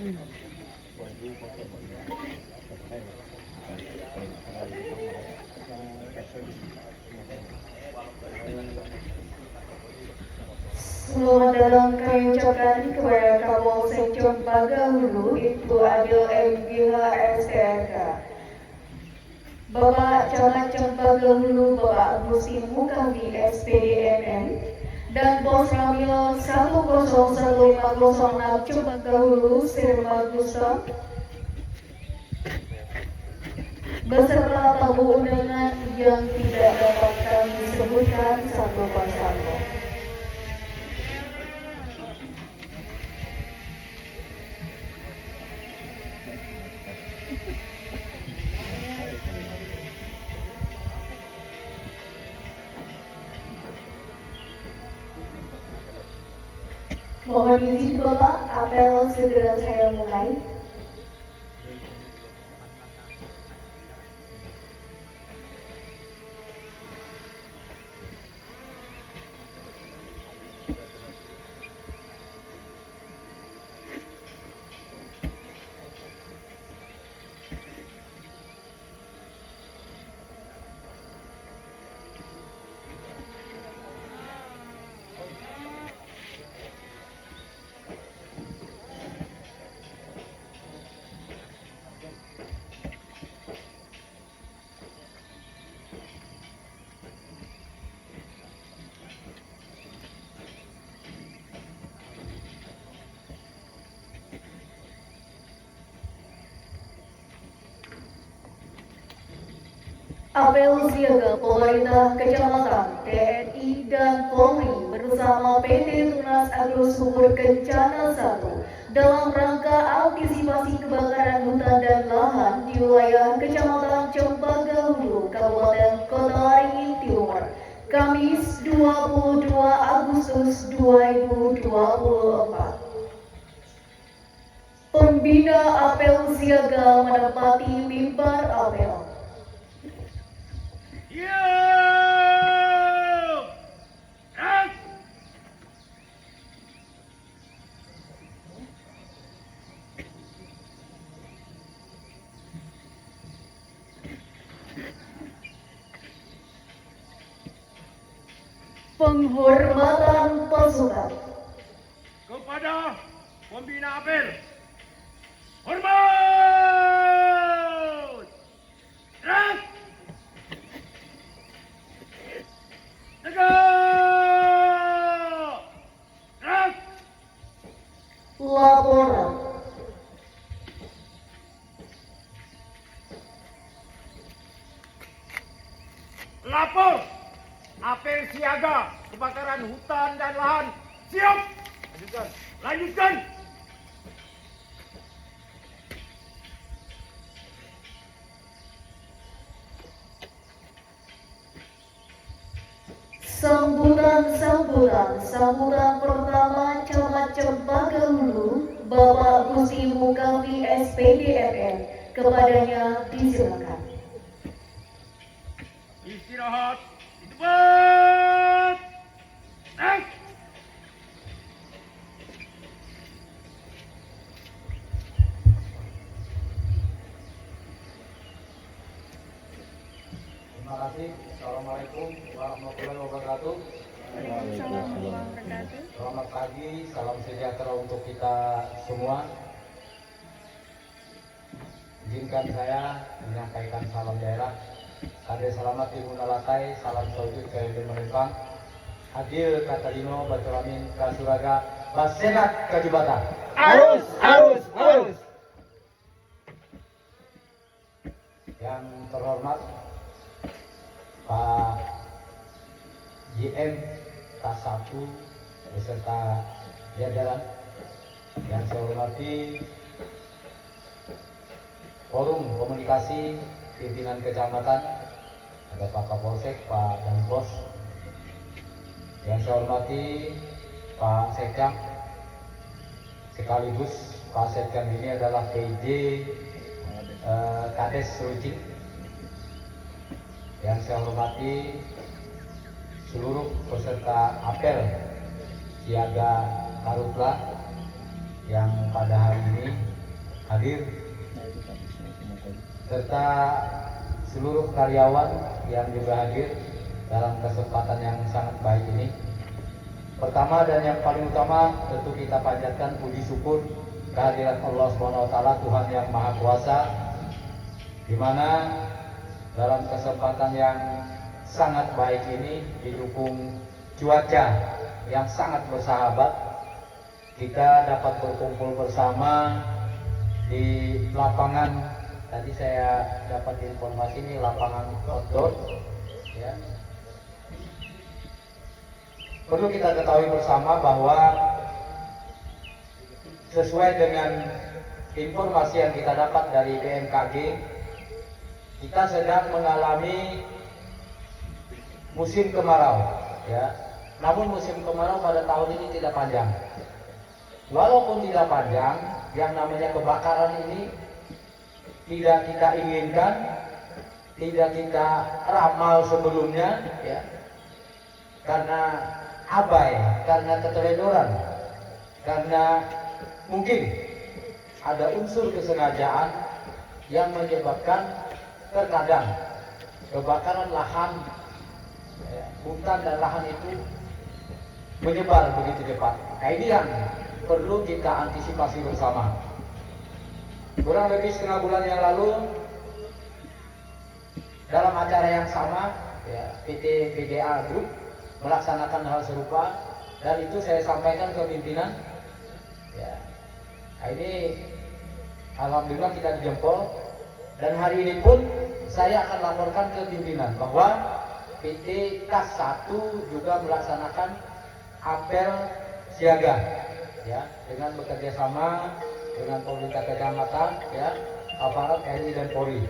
Selamat datang kami ucapkan kepada Kapolsek Cempaka Hulu, Ibu Adil MGH STNK. Bapak Camat Cempaka Hulu, Bapak Agus Mukawi SPDMN, dan Pos Ramil 101406 Cempaka Hulu, Sirma Gustav, beserta tamu undangan yang tidak dapat kami sebutkan satu persatu. Mohon izin Bapak, apel segera saya mulai. Apel siaga pemerintah kecamatan, TNI dan Polri bersama PT Tunas Agro Sumber Kencana 1 dalam rangka antisipasi kebakaran hutan dan lahan di wilayah Kecamatan Cempaka Hulu, Kabupaten Kota Waringin Timur, Kamis 22 Agustus 2024. Pembina apel siaga menempati mimbar apel. Penghormatan pasukan kepada pembina apel. Hormat! Gerak! Tegak! Gerak! Laporan. Lapor! Apel siaga kebakaran hutan dan lahan. Siap! Lanjutkan. Lanjutkan! Sambutan pertama Camat Cempaka Hulu, Bapak Gusti Mukawi SPDMN, kepadanya disilakan. Istirahat di tempat. Terima kasih. Assalamualaikum warahmatullahi wabarakatuh. Selamat pagi, salam sejahtera untuk kita semua. Izinkan saya menyampaikan salam daerah. Kade selamat Ibu Nalatai, salam saujud ke Merempang. Adil Katalino Bacolamin Kasuraga, Basenat Kajubata. Arus, arus, arus. Yang terhormat Pak JM K1 beserta jajaran yang saya hormati Forum Komunikasi Pimpinan Kecamatan, ada Pak Kapolsek, Pak Danpos, yang saya hormati Pak Sekam, sekaligus Pak Sekam ini adalah PJ Kades Rucing. Yang saya hormati seluruh peserta apel siaga Karhutla yang pada hari ini hadir, serta seluruh karyawan yang juga hadir dalam kesempatan yang sangat baik ini. Pertama dan yang paling utama tentu kita panjatkan puji syukur kehadiran Allah SWT, Tuhan yang Maha Kuasa, di mana dalam kesempatan yang sangat baik ini didukung cuaca yang sangat bersahabat, kita dapat berkumpul bersama di lapangan. Tadi saya dapat informasi ini lapangan outdoor, ya. Perlu kita ketahui bersama bahwa sesuai dengan informasi yang kita dapat dari BMKG, kita sedang mengalami musim kemarau, ya. Namun musim kemarau pada tahun ini tidak panjang. Walaupun tidak panjang, yang namanya kebakaran ini tidak kita inginkan, tidak kita ramal sebelumnya, ya. Karena abai, karena keteledoran, karena mungkin ada unsur kesengajaan yang menyebabkan terkadang kebakaran lahan, hutan dan lahan itu menyebar begitu cepat. Nah, ini yang perlu kita antisipasi bersama. Kurang lebih setengah bulan yang lalu dalam acara yang sama, ya, PT PGA Group melaksanakan hal serupa, dan itu saya sampaikan ke pimpinan, ya. Nah, ini alhamdulillah kita dijempol, dan hari ini pun saya akan laporkan ke pimpinan bahwa PT KAS 1 juga melaksanakan apel siaga, ya, dengan bekerja sama dengan pemerintah kecamatan, ya, aparat TNI dan Polri.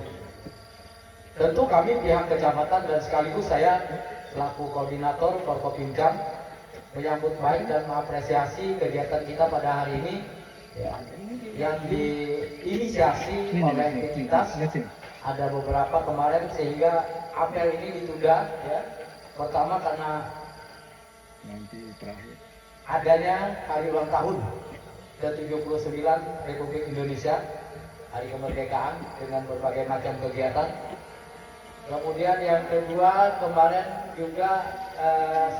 Tentu kami pihak kecamatan dan sekaligus saya selaku koordinator Forkopimcam menyambut baik dan mengapresiasi kegiatan kita pada hari ini, ya, yang diinisiasi oleh entitas. Ada beberapa kemarin sehingga apel ini ditunda, ya. Pertama karena adanya hari ulang tahun ke-79 Republik Indonesia, hari kemerdekaan dengan berbagai macam kegiatan. Kemudian yang kedua, kemarin juga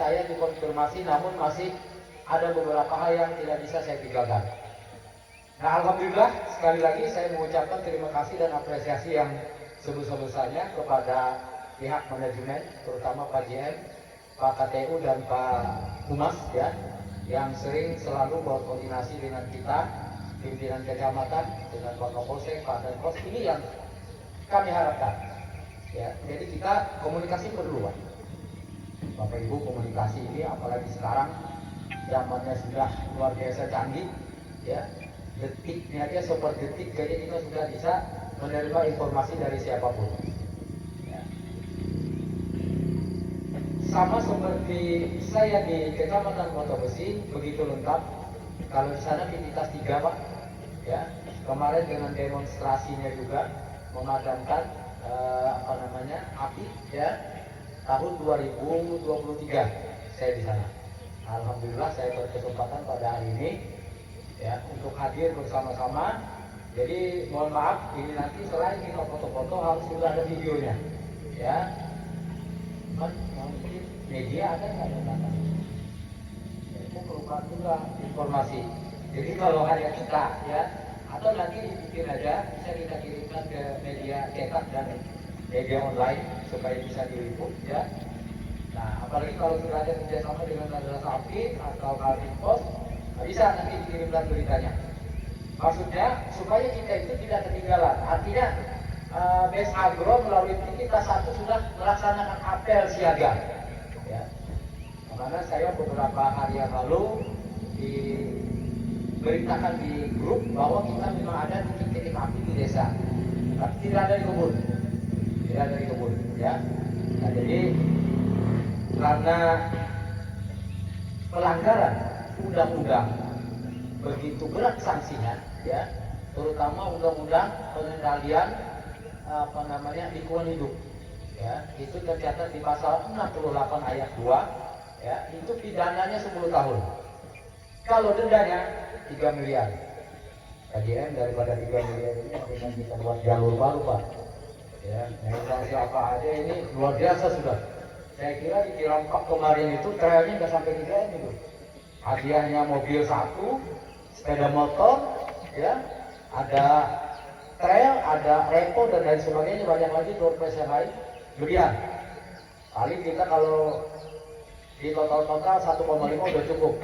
saya dikonfirmasi, namun masih ada beberapa hal yang tidak bisa saya tinggalkan. Nah, alhamdulillah sekali lagi saya mengucapkan terima kasih dan apresiasi yang sebesar-besarnya kepada pihak manajemen, terutama Pak JM, Pak KTU dan Pak Humas, ya, yang sering selalu berkoordinasi dengan kita, pimpinan kecamatan, dengan Pak Kapolsek, Pak Dankos. Ini yang kami harapkan, ya. Jadi kita komunikasi perlu, Pak. Bapak Ibu, komunikasi ini apalagi sekarang zamannya sudah luar biasa canggih, ya. Detiknya aja seperti detik, jadi kita sudah bisa menerima informasi dari siapapun, ya. Sama seperti saya di Kecamatan Kota Besi, begitu lengkap. Kalau di sana Pintitas 3, Pak, ya. Kemarin dengan demonstrasinya juga memadamkan api, ya, tahun 2023 saya di sana. Alhamdulillah saya berkesempatan pada hari ini, ya, untuk hadir bersama-sama. Jadi mohon maaf, ini nanti selain kita foto-foto harus sudah ada videonya, ya. Mungkin media ada nggak ada data? Itu perubahan juga informasi. Jadi kalau hanya kita, ya, atau nanti dibikin aja, bisa kita kirimkan ke media cetak dan media online supaya bisa diliput, ya. Nah, apalagi kalau sudah ada kerjasama dengan Madrasah Sapi atau Kaltim Pos, bisa nanti dikirimkan beritanya. Maksudnya supaya kita itu tidak ketinggalan. Artinya BES Agro melalui kita 1 sudah melaksanakan apel siaga, ya. Karena saya beberapa hari yang lalu diberitakan di grup bahwa kita memang ada titik-titik api di desa, tapi tidak ada di kebun, ya. Nah, jadi karena pelanggaran undang-undang begitu berat sanksinya, ya, terutama undang-undang pengendalian lingkungan hidup, ya, itu tercatat di pasal 68 ayat 2, ya, itu pidananya 10 tahun. Kalau dendanya 3 miliar. GM daripada 3 miliar ini dengan kita buat jalur baru Pak. Ya, yang siapa aja ini luar biasa sudah. Saya kira di Kirampak kemarin itu trailnya nggak sampai 3 M itu. Hadiahnya mobil 1, sepeda motor, ya, ada trail, ada repo dan lain sebagainya, banyak lagi door prize yang lain. Kemudian, paling kita kalau di total 1,5 udah cukup,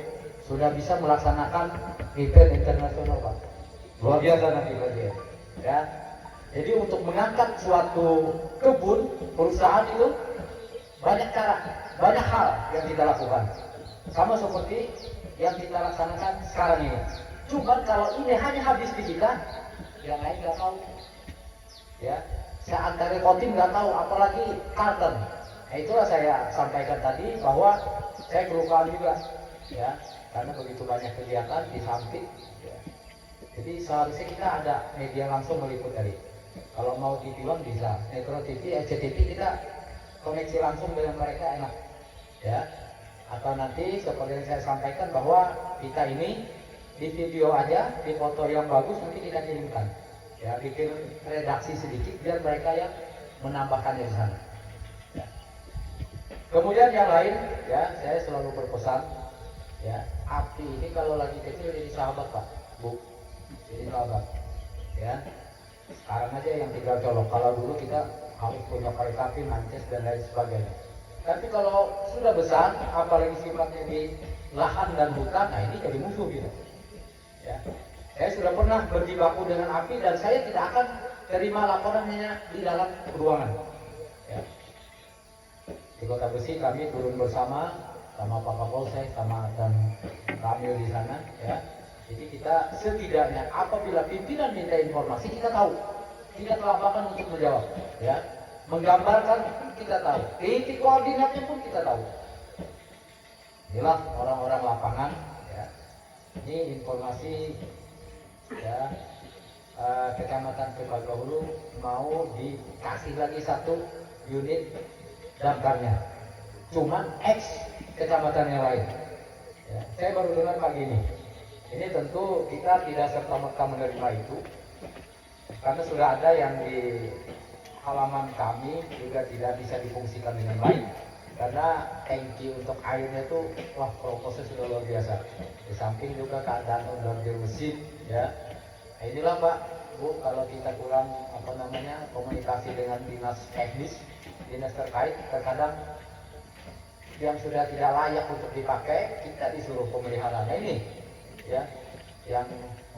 sudah bisa melaksanakan event internasional Pak. Luar biasa nanti lagi ya. Jadi untuk mengangkat suatu kebun perusahaan itu banyak cara, banyak hal yang kita lakukan. Sama seperti yang kita laksanakan sekarang ini. Cuma kalau ini hanya habis di kita, yang lain nggak tahu. Ya, saat dari kotim nggak tahu, apalagi karton. Nah, itulah saya sampaikan tadi bahwa saya kelupaan juga, ya, karena begitu banyak kegiatan di samping. Ya. Jadi seharusnya kita ada media langsung meliput tadi. Kalau mau dibilang bisa, Metro TV, SCTV kita koneksi langsung dengan mereka enak, ya. Atau nanti seperti yang saya sampaikan bahwa kita ini di video aja, di foto yang bagus nanti kita kirimkan, ya, bikin redaksi sedikit biar mereka yang menambahkannya di sana. Ya. Kemudian yang lain, ya, saya selalu berpesan, ya, api ini kalau lagi kecil jadi sahabat Pak, Bu, jadi sahabat, ya. Sekarang aja yang tinggal colok, kalau dulu kita harus punya korek api, mances dan lain sebagainya. Tapi kalau sudah besar, apalagi sifatnya di lahan dan hutan, nah ini jadi musuh gitu. Ya. Saya sudah pernah berjibaku dengan api dan saya tidak akan terima laporannya di dalam ruangan. Ya. Di Kota Besi kami turun bersama sama Pak Kapolsek sama dan Kamil di sana, ya. Jadi kita setidaknya apabila pimpinan minta informasi kita tahu, tidak kelabakan untuk menjawab, ya. Menggambarkan kita tahu, titik koordinatnya pun kita tahu. Inilah orang-orang lapangan, ya. Ini informasi, ya, Kecamatan Kepagahulu mau dikasih lagi 1 unit damkarnya, cuman X kecamatan yang lain. Ya, saya baru dengar pagi ini tentu kita tidak serta-merta menerima itu, karena sudah ada yang di halaman kami juga tidak bisa difungsikan dengan baik, karena tangki untuk airnya itu wah proses sudah luar biasa. Di samping juga keadaan onderdil mesin, ya. Nah, inilah Pak, Bu, kalau kita kurang komunikasi dengan dinas teknis, dinas terkait, terkadang yang sudah tidak layak untuk dipakai kita disuruh pemeliharaan. Nah, ini, ya, yang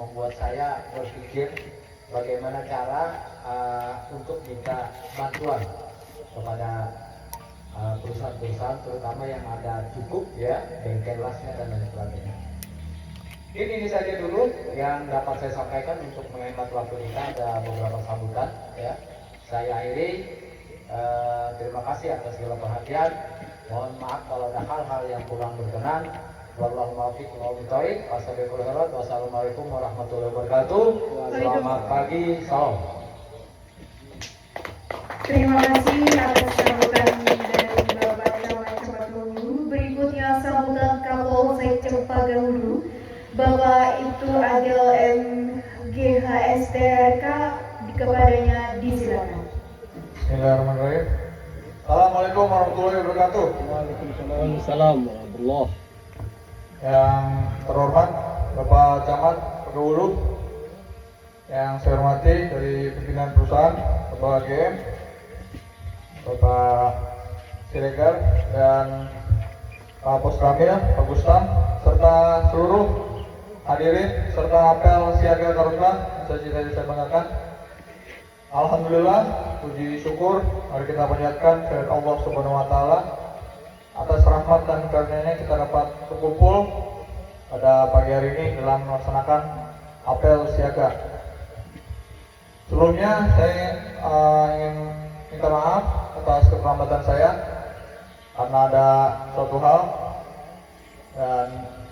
membuat saya berpikir bagaimana cara untuk minta bantuan kepada perusahaan-perusahaan terutama yang ada cukup, ya, bengkel lasnya dan lain sebagainya. Ini saja dulu yang dapat saya sampaikan untuk menghemat waktu kita. Ada beberapa sambutan, ya. Saya akhiri, terima kasih atas segala perhatian. Mohon maaf kalau ada hal-hal yang kurang berkenan. Wallahu muwaffiq wal hidayah. Wassalamualaikum warahmatullahi wabarakatuh. Selamat pagi, salam. Terima kasih atas sambutan dari Bapak Camat Cempagahulu. Berikutnya sambutan Kapolsek Cempagahulu, Bapak itu Adil MGHSTRK, kepadanya disilakan. Bismillahirrahmanirrahim. Assalamualaikum warahmatullahi wabarakatuh. Waalaikumsalam warahmatullahi. Yang terhormat Bapak Camat Pagahulu, yang saya hormati dari pimpinan perusahaan, Bapak GM, Bapak Siregar, dan Pak Pos Kamil, Pak Gustam, serta seluruh hadirin serta apel siaga Karhutlah, saya banggakan. Alhamdulillah, puji syukur mari kita panjatkan kepada Allah Subhanahu wa taala atas rahmat dan karunia-Nya kita dapat berkumpul pada pagi hari ini dalam melaksanakan apel siaga. Sebelumnya saya ingin minta maaf atas keterlambatan saya karena ada suatu hal dan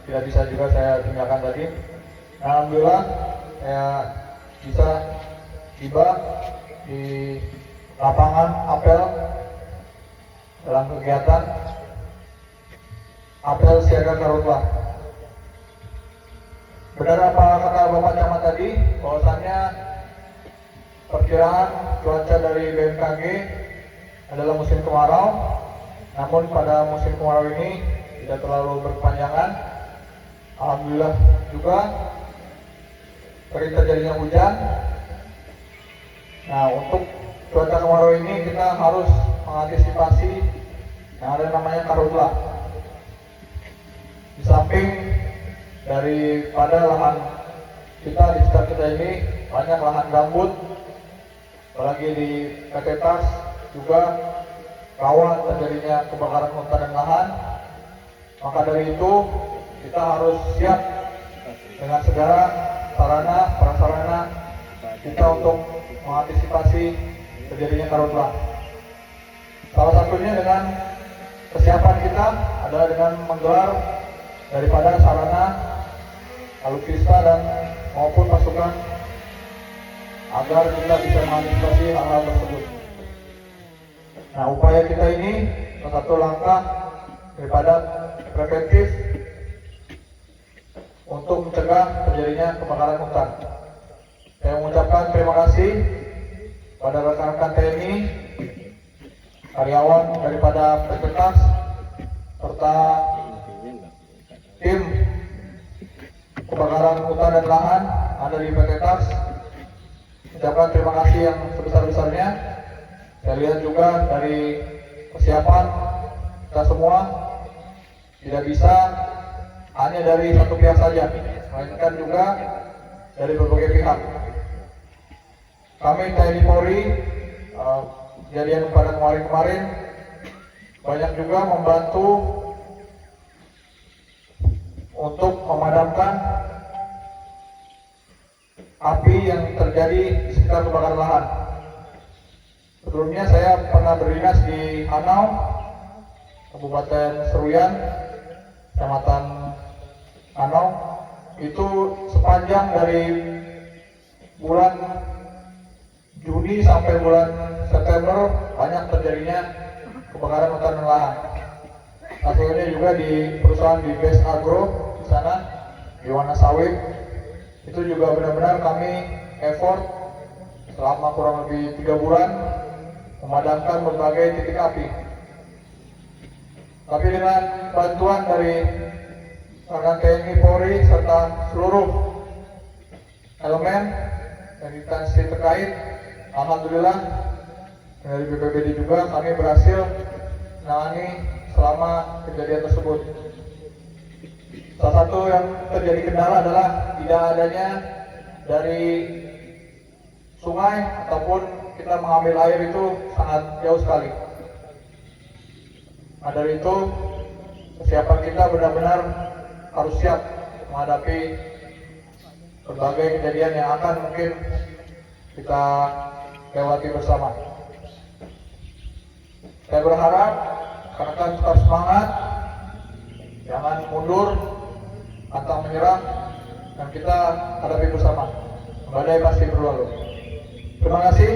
tidak bisa juga saya tinggalkan tadi. Alhamdulillah saya bisa tiba di lapangan apel dalam kegiatan apel siaga Karhutlah. Benar apa kata Bapak Camat tadi, bahwasannya perkiraan cuaca dari BMKG adalah musim kemarau, namun pada musim kemarau ini tidak terlalu berkepanjangan. Alhamdulillah juga sering terjadinya hujan. Nah, untuk cuaca kemarau ini kita harus mengantisipasi yang ada namanya karhutlah. Di samping daripada lahan kita di sekitar kita ini banyak lahan gambut, apalagi di PT TAS juga rawan terjadinya kebakaran hutan dan lahan. Maka dari itu kita harus siap dengan segala sarana prasarana kita untuk mengantisipasi terjadinya karhutlah. Salah satunya dengan kesiapan kita adalah dengan menggelar daripada sarana alutsista dan maupun pasukan agar kita bisa mengantisipasi hal-hal tersebut. Nah, upaya kita ini salah satu langkah daripada preventif untuk mencegah terjadinya kebakaran hutan. Saya mengucapkan terima kasih pada rekan-rekan TNI, karyawan daripada PT TAS, serta tim kebakaran hutan dan lahan ada di PT TAS. Ucapkan terima kasih yang sebesar-besarnya. Saya lihat juga dari persiapan kita semua tidak bisa hanya dari satu pihak saja, melainkan juga dari berbagai pihak. Kami TNI Polri kejadian pada kemarin banyak juga membantu untuk memadamkan api yang terjadi di sekitar kebakaran lahan. Sebelumnya saya pernah berdinas di Hanau, Kabupaten Seruyan, Kecamatan Hanau. Itu sepanjang dari bulan Juni sampai bulan September banyak terjadinya kebakaran hutan dan lahan. Hasilnya juga di perusahaan di Best Agro di sana, di Wanasawit. Itu juga benar-benar kami effort selama kurang lebih 3 bulan memadamkan berbagai titik api. Tapi dengan bantuan dari rekan TNI Polri serta seluruh elemen dan instansi terkait, alhamdulillah dari BPBD juga kami berhasil menangani selama kejadian tersebut. Salah satu yang terjadi kendala adalah tidak adanya dari sungai ataupun kita mengambil air itu sangat jauh sekali. Nah, dari itu kesiapan kita benar-benar harus siap menghadapi berbagai kejadian yang akan mungkin kita lewati bersama. Saya berharap rekan-rekan tetap semangat, jangan mundur, pantang menyerah, dan kita hadapi bersama. Badai pasti berlalu. Terima kasih.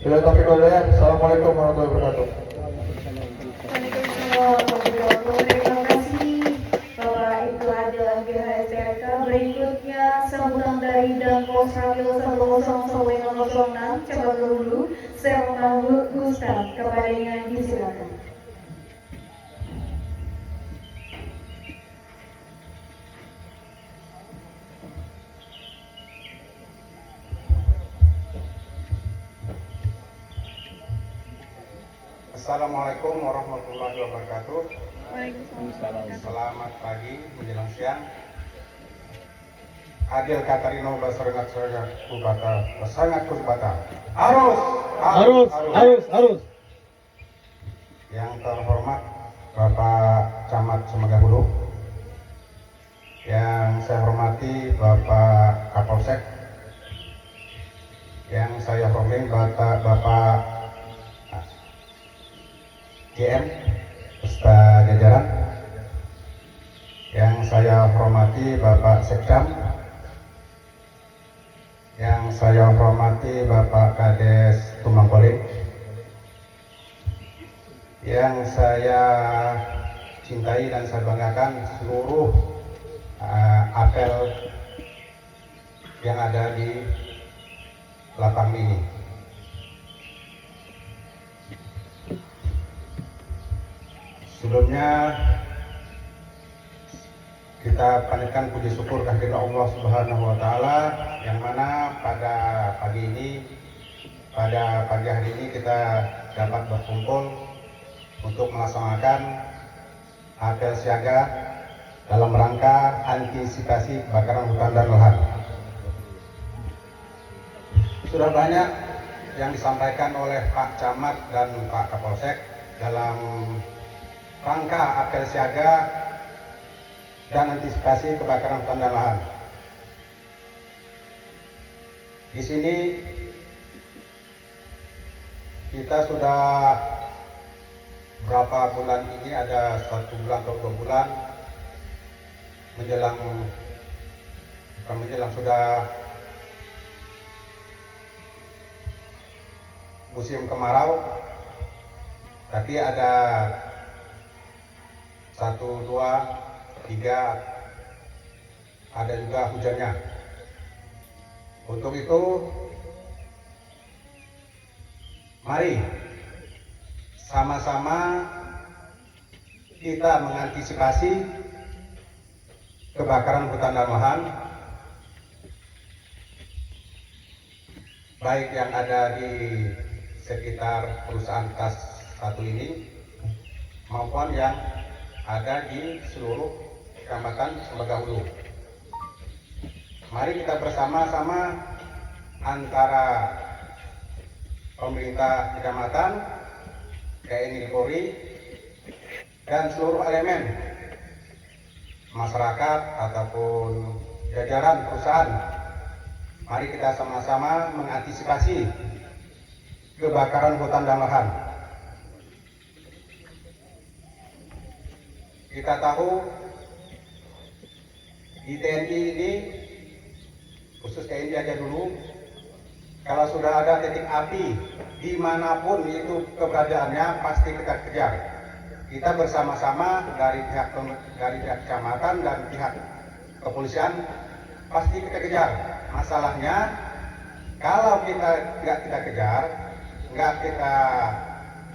Bila taufiq wal hidayah. Assalamualaikum warahmatullahi wabarakatuh. Terima kasih Bapak Ibu Adil GHSTRK. Berikutnya sambutan dari Danpos Radio 10006 Cabang Hulu, Serta Gustaf. Kepadanya disilakan. Assalamualaikum warahmatullahi wabarakatuh. Selamat pagi menjelang siang. Adil Katarino Basarengat Sarengat Kubata Basangat Kubata. Harus. Yang terhormat Bapak Camat Sumega Hulu, yang saya hormati Bapak Kapolsek, yang saya hormati Bapak GM beserta jajaran, yang saya hormati Bapak Sekdam, yang saya hormati Bapak Kades Tumangkoling, yang saya cintai dan saya banggakan seluruh apel yang ada di lapang ini. Sebelumnya kita panjatkan puji syukur kehadirat Allah Subhanahu wa taala yang mana pada pagi hari ini kita dapat berkumpul untuk melaksanakan apel siaga dalam rangka antisipasi kebakaran hutan dan lahan. Sudah banyak yang disampaikan oleh Pak Camat dan Pak Kapolsek dalam rangka apel siaga dan antisipasi kebakaran hutan dan lahan. Di sini kita sudah berapa bulan ini, ada 1 bulan atau 2 bulan menjelang sudah musim kemarau, tapi ada 1, 2, 3 ada juga hujannya. Untuk itu mari sama-sama kita mengantisipasi kebakaran hutan dan lahan, baik yang ada di sekitar perusahaan tas satu ini maupun yang ada di seluruh Kecamatan Sembagah Hulu. Mari kita bersama-sama antara pemerintah kecamatan, TNI Polri, dan seluruh elemen masyarakat ataupun jajaran perusahaan. Mari kita sama-sama mengantisipasi kebakaran hutan dan lahan. Kita tahu di TNI ini, khusus TNI aja dulu, kalau sudah ada titik api dimanapun itu keberadaannya pasti kita kejar. Kita bersama-sama dari pihak kecamatan dan pihak kepolisian pasti kita kejar. Masalahnya kalau kita kejar, nggak kita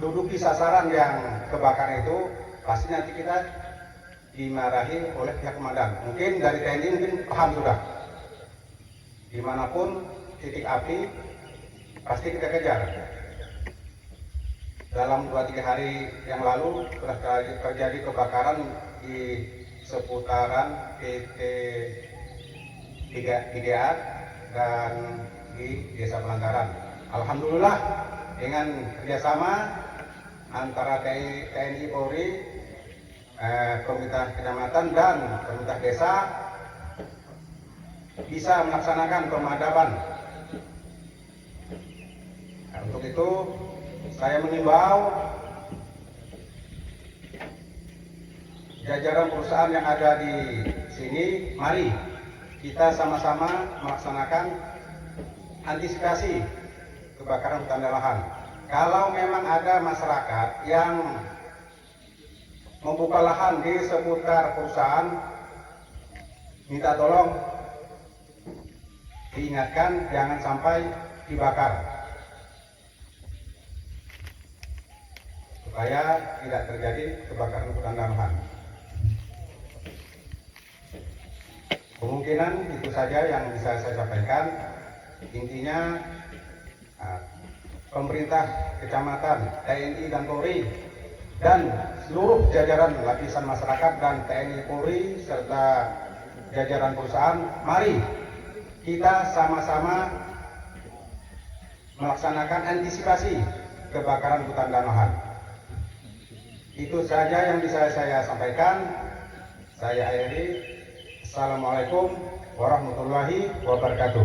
duduki sasaran yang kebakaran itu, pasti nanti kita dimarahi oleh pihak komandan. Mungkin dari TNI mungkin paham sudah. Dimanapun titik api pasti kita kejar. Dalam 2-3 hari yang lalu sudah terjadi kebakaran di seputaran PT 3 dan di Desa Pelanggaran. Alhamdulillah dengan kerjasama antara TNI Polri, pemerintah kecamatan dan pemerintah desa bisa melaksanakan pemadaman. Nah, untuk itu saya mengimbau jajaran perusahaan yang ada di sini, mari kita sama-sama melaksanakan antisipasi kebakaran hutan dan lahan. Kalau memang ada masyarakat yang membuka lahan di seputar perusahaan, minta tolong diingatkan jangan sampai dibakar, supaya tidak terjadi kebakaran hutan dan lahan. Kemungkinan itu saja yang bisa saya sampaikan. Intinya pemerintah kecamatan, TNI dan Polri, dan seluruh jajaran lapisan masyarakat dan TNI Polri serta jajaran perusahaan, mari kita sama-sama melaksanakan antisipasi kebakaran hutan dan lahan. Itu saja yang bisa saya sampaikan. Saya akhiri. Assalamualaikum warahmatullahi wabarakatuh.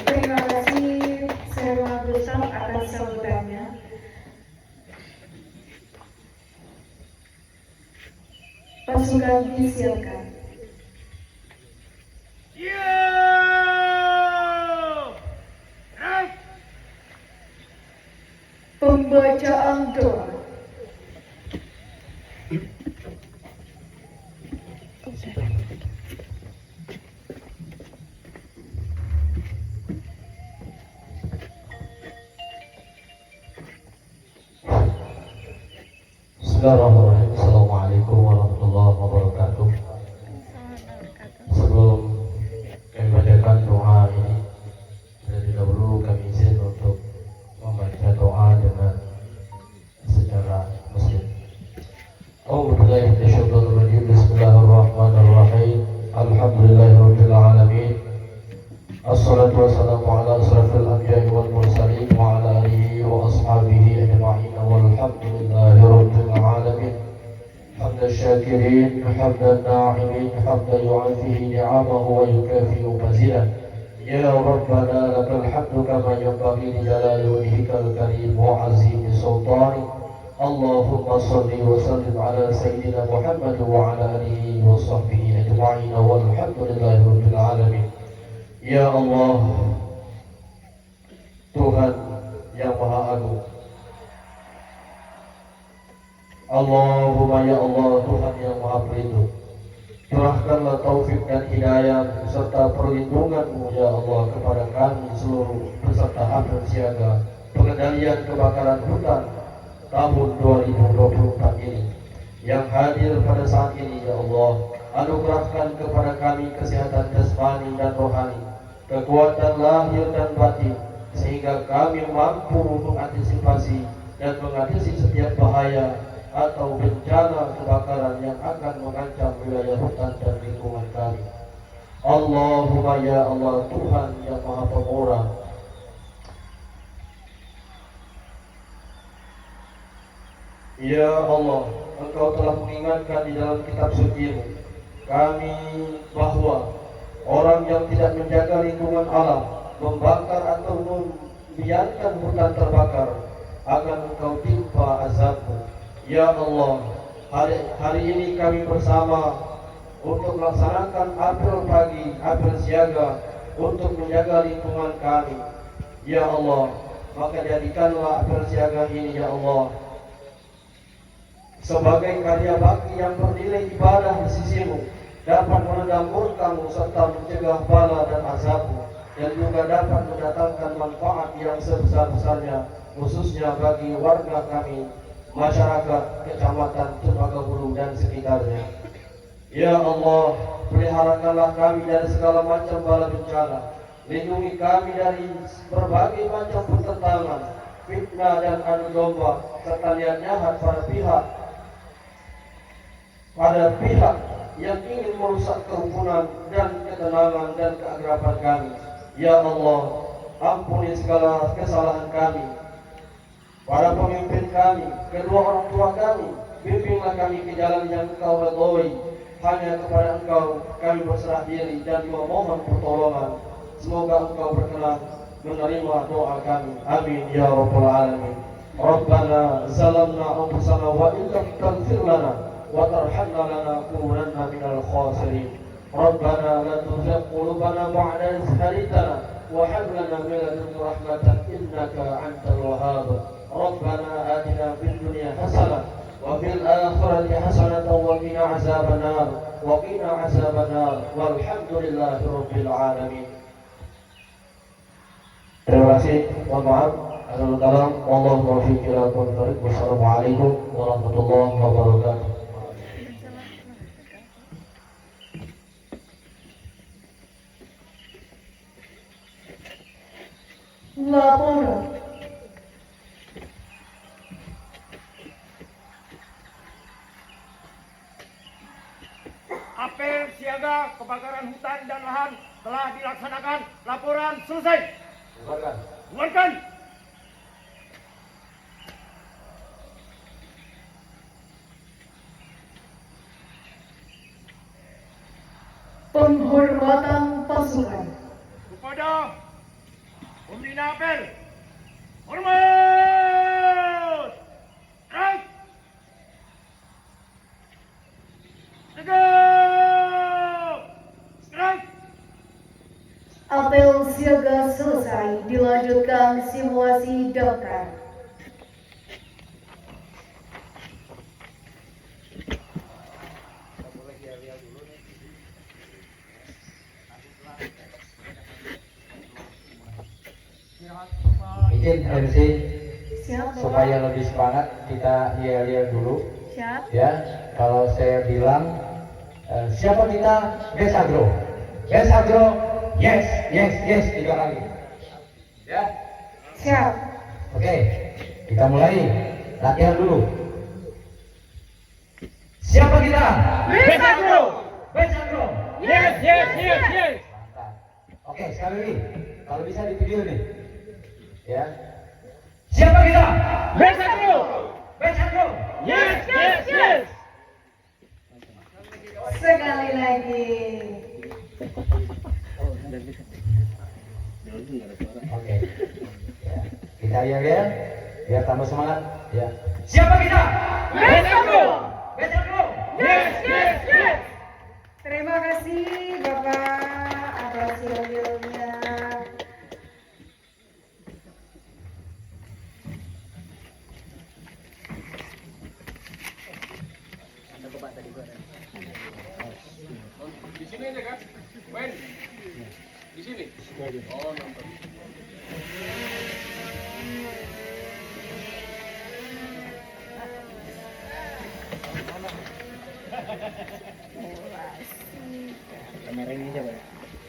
Terima kasih Serwan Gustaf atas sambutannya. Pasukan disiapkan. Pembacaan doa. Bismillahirrahmanirrahim. Assalamualaikum warahmatullahi wabarakatuh. Sebelum kami bacakan doa ini, terlebih dahulu kami izin untuk membaca doa dengan secara muslim. A'udzubillahi minasyaitonir rajim. Bismillahirrahmanirrahim. Alhamdulillahirabbil alamin. Assalatu wassalamu ala asrafil anbiya'i wal mursalin wa ala alihi wa ashabihi ajma'in walhamdulillahirabbil alamin. حمد الشاكرين حمد الناعمين حمدا يعافيه نعمه ويكافئ مزيدا. يا ربنا لك الحمد كما ينبغي لجلال وجهك الكريم وعظيم سلطانك. اللهم صل وسلم على سيدنا محمد وعلى اله وصحبه اجمعين والحمد لله رب العالمين. Ya Allah, Tuhan yang Maha Agung. Allahumma ya Allah, Tuhan yang Maha Pelindung, curahkanlah taufik dan hidayah serta perlindungan-Mu ya Allah kepada kami seluruh peserta apel siaga pengendalian kebakaran hutan tahun 2024 ini yang hadir pada saat ini ya Allah. Anugerahkan kepada kami kesehatan jasmani dan rohani, kekuatan lahir dan batin, sehingga kami mampu mengantisipasi dan mengatasi setiap bahaya atau bencana kebakaran yang akan mengancam wilayah hutan dan lingkungan kami. Allahumma ya Allah, Tuhan yang Maha Pemurah, ya Allah, Engkau telah mengingatkan di dalam kitab suci-Mu kami bahwa orang yang tidak menjaga lingkungan alam, membakar atau membiarkan hutan terbakar, akan Engkau timpa azab-Mu. Ya Allah, hari ini kami bersama untuk melaksanakan apel pagi, apel siaga untuk menjaga lingkungan kami. Ya Allah, maka jadikanlah apel siaga ini ya Allah sebagai karya bakti yang bernilai ibadah di sisi-Mu, dapat meredam murka-Mu serta mencegah bala dan azab-Mu, dan juga dapat mendatangkan manfaat yang sebesar-besarnya khususnya bagi warga kami, masyarakat Kecamatan Cempaka-Bulu dan sekitarnya. Ya Allah, peliharakanlah kami dari segala macam bala bencana, lindungi kami dari berbagai macam pertentangan, fitnah dan adu domba, serta niat jahat pada pihak yang ingin merusak kerukunan dan ketenangan dan keakraban kami. Ya Allah, ampuni segala kesalahan kami, para pemimpin kami, kedua orang tua kami, bimbinglah kami ke jalan yang Engkau ridhoi. Hanya kepada Engkau kami berserah diri dan memohon pertolongan. Semoga Engkau berkenan menerima doa kami. Amin ya rabbal alamin. Rabbana zalamna anfusana wa illam taghfir lana wa tarhamna lanakunanna minal khasirin. Rabbana la tuzigh qulubana ba'da idh hadaytana wa hab lana min ladunka rahmatan innaka antal wahhab. Rabbana atina fid dunya hasanah wa fil akhirati hasanatan wa qina azabannar walhamdulillahi rabbil alamin. Terima kasih. Mohon maaf. Wassalamualaikum warahmatullahi wabarakatuh. Laporan. Apel siaga kebakaran hutan dan lahan telah dilaksanakan. Laporan selesai. Bubarkan. Penghormatan pasukan. Kepada pembina apel, hormat. Right. Tegak. Right. Apel siaga selesai, dilanjutkan simulasi daftar. Izin MC Siap, Bapak? supaya lebih semangat kita lihat dulu Siap. Ya, kalau saya bilang siapa kita? Besagro. Besagro. Yes, yes, yes 3 kali. Ya. Siap. Oke, kita mulai latihan dulu. Siapa kita? Besagro. Besagro. Yes, yes, yes, yes. Mantap. Oke, sekali lagi. Kalau bisa di video nih. Ya. Siapa kita? Besagro. Besagro. Yes, yes, yes. Sekali lagi. Oke. Ya. Kita yel-yel biar tambah semangat. Ya. Siapa kita? Besagro. Besagro. Yes, yes, yes. Terima kasih Bapak atas yel-yelnya. Di sini aja kan? Wen. Di sini. Oh, nonton. Kamera ini aja, Pak.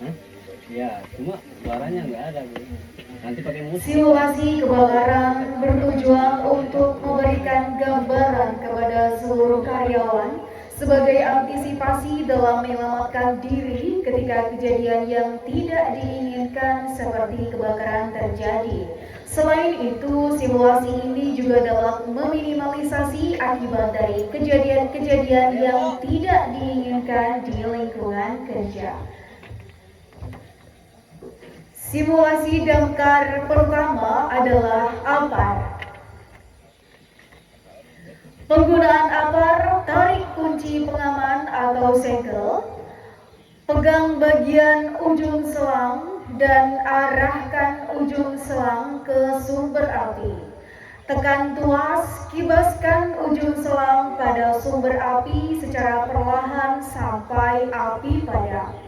Hah? Ya, cuma suaranya nggak ada, Bu. Nanti pakai musik. Simulasi kebakaran bertujuan untuk memberikan gambaran kepada seluruh karyawan sebagai antisipasi dalam menyelamatkan diri ketika kejadian yang tidak diinginkan seperti kebakaran terjadi. Selain itu, simulasi ini juga dapat meminimalisasi akibat dari kejadian-kejadian yang tidak diinginkan di lingkungan kerja. Simulasi damkar pertama adalah APAR. Penggunaan APAR, tarik kunci pengaman atau segel, pegang bagian ujung selang dan arahkan ujung selang ke sumber api. Tekan tuas, kibaskan ujung selang pada sumber api secara perlahan sampai api padam.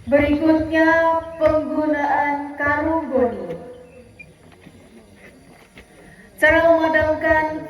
Berikutnya penggunaan karung goni. Cara memadamkan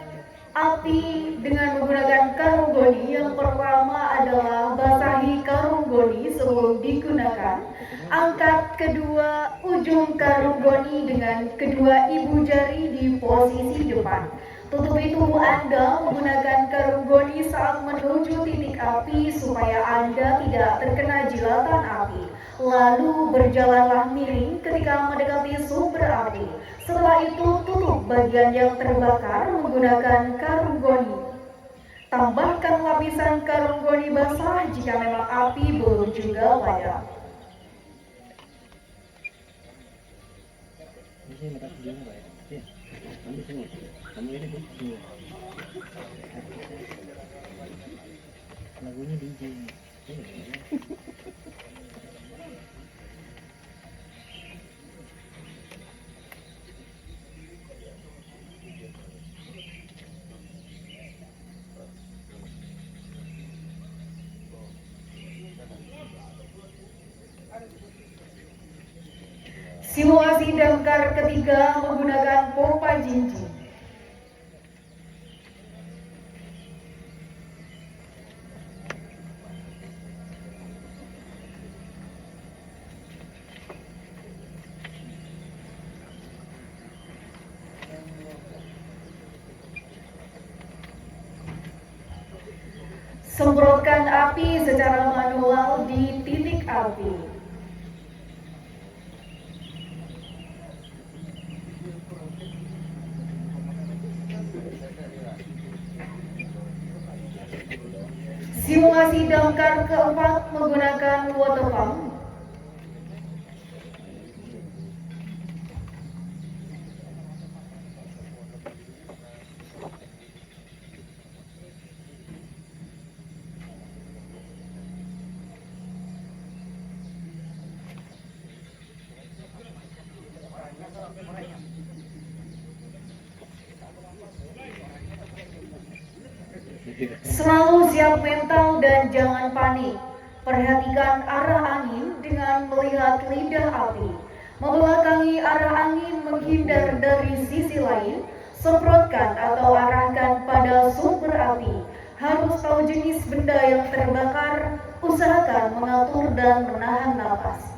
api dengan menggunakan karung goni yang pertama adalah basahi karung goni sebelum digunakan. Angkat kedua ujung karung goni dengan kedua ibu jari di posisi depan. Tutupi tubuh Anda menggunakan karung goni saat menuju titik api supaya Anda tidak terkena jilatan api. Lalu berjalanlah miring ketika mendekati sumber api. Setelah itu tutup bagian yang terbakar menggunakan karung goni. Tambahkan lapisan karung goni basah jika memang api belum juga padam. Ini merah gimana, Pak? Ya. Ambil sini. Kamu ini, Bu. Lagunya DJ. Simulasi damkar ketiga menggunakan pompa jinjing. Semprotkan api secara manual di titik api. Simulasi damkar keempat menggunakan water pump. siap mental dan jangan panik. Perhatikan arah angin dengan melihat lidah api. Membelakangi arah angin, menghindar dari sisi lain. Semprotkan atau arahkan pada sumber api. Harus tahu jenis benda yang terbakar. Usahakan mengatur dan menahan napas.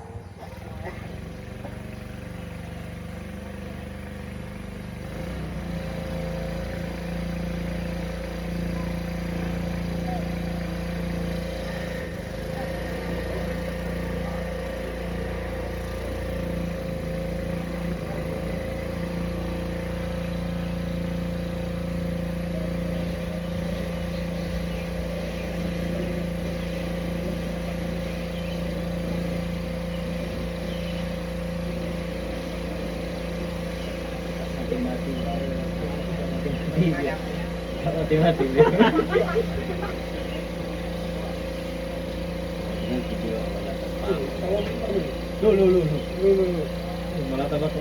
Mati. Lu. Malah tambah.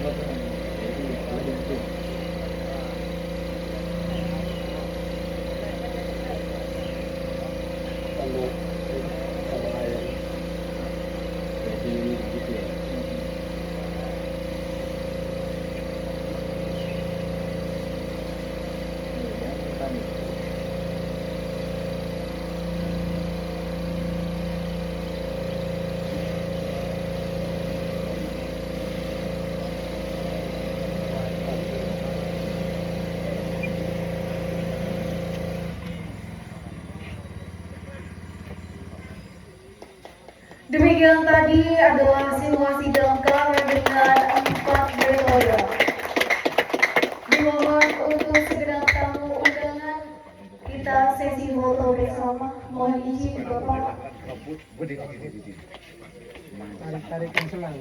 Demikian tadi adalah simulasi damkar dengan 4 metode. Dimohon untuk segenap tamu undangan kita sesi foto bersama. Mohon izin Bapak. Tarik-tarikan selang.